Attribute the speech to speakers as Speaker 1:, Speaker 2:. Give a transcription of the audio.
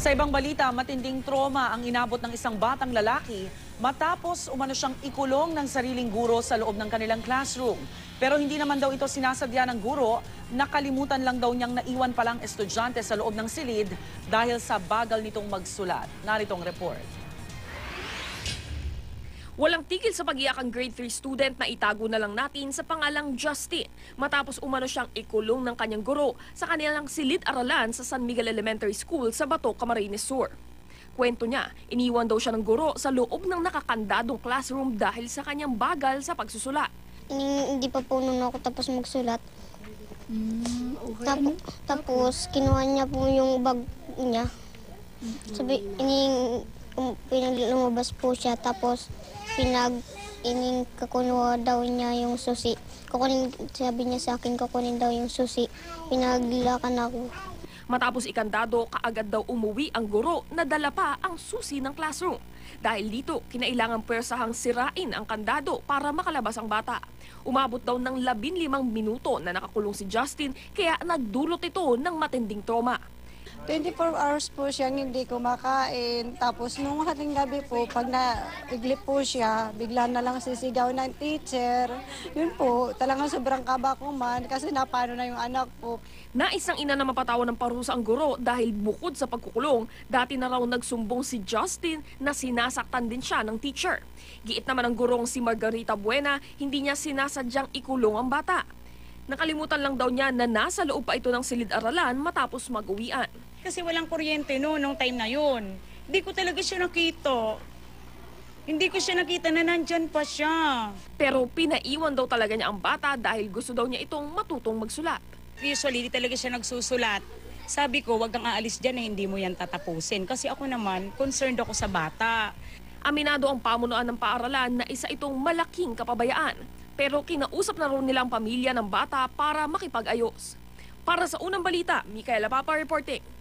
Speaker 1: Sa ibang balita, matinding trauma ang inabot ng isang batang lalaki matapos umano siyang ikulong ng sariling guro sa loob ng kanilang classroom. Pero hindi naman daw ito sinasadya ng guro, nakalimutan lang daw niyang naiwan palang estudyante sa loob ng silid dahil sa bagal nitong magsulat. Narito ang report.
Speaker 2: Walang tigil sa pag-iyak ang grade 3 student na itago na lang natin sa pangalang Justin matapos umano siyang ikulong ng kanyang guro sa kanilang silid-aralan sa San Miguel Elementary School sa Bato, Camarines Sur. Kwento niya, iniwan daw siya ng guro sa loob ng nakakandadong classroom dahil sa kanyang bagal sa pagsusulat.
Speaker 3: Hindi pa po nun ako tapos magsulat. Tapos kinuha niya po yung bag niya. Lumabas po siya tapos kakunuha daw niya yung susi. Sabi niya sa akin, kukunin daw yung susi. Pinaglakan ako.
Speaker 2: Matapos ikandado, kaagad daw umuwi ang guro na dala pa ang susi ng classroom. Dahil dito, kinailangang pwersahang sirain ang kandado para makalabas ang bata. Umabot daw ng 15 minuto na nakakulong si Justin kaya nagdulot ito ng matinding trauma.
Speaker 4: 24 hours po siyang hindi kumakain. Tapos nung hating gabi po, pag naiglip po siya, bigla na lang sisigaw ng teacher. Yun po, talagang sobrang kaba ko man kasi napano na yung anak ko.
Speaker 2: Nais ng ina na mapatawan ng parusa ang guro dahil bukod sa pagkukulong, dati na raw nagsumbong si Justin na sinasaktan din siya ng teacher. Giit naman ang gurong si Margarita Buena, hindi niya sinasadyang ikulong ang bata. Nakalimutan lang daw niya na nasa loob pa ito ng silid-aralan matapos mag-uwian.
Speaker 5: Kasi walang kuryente nung time na yun. Hindi ko talaga siya nakita. Hindi ko siya nakita na nandyan pa siya.
Speaker 2: Pero pinaiwan daw talaga niya ang bata dahil gusto daw niya itong matutong magsulat.
Speaker 5: Usually, di talaga siya nagsusulat. Sabi ko, wag kang aalis dyan na hindi mo yan tatapusin. Kasi ako naman, concerned ako sa bata.
Speaker 2: Aminado ang pamunuan ng paaralan na isa itong malaking kapabayaan. Pero kinausap na rin nilang pamilya ng bata para makipag-ayos. Para sa unang balita, Micaela Papa reporting.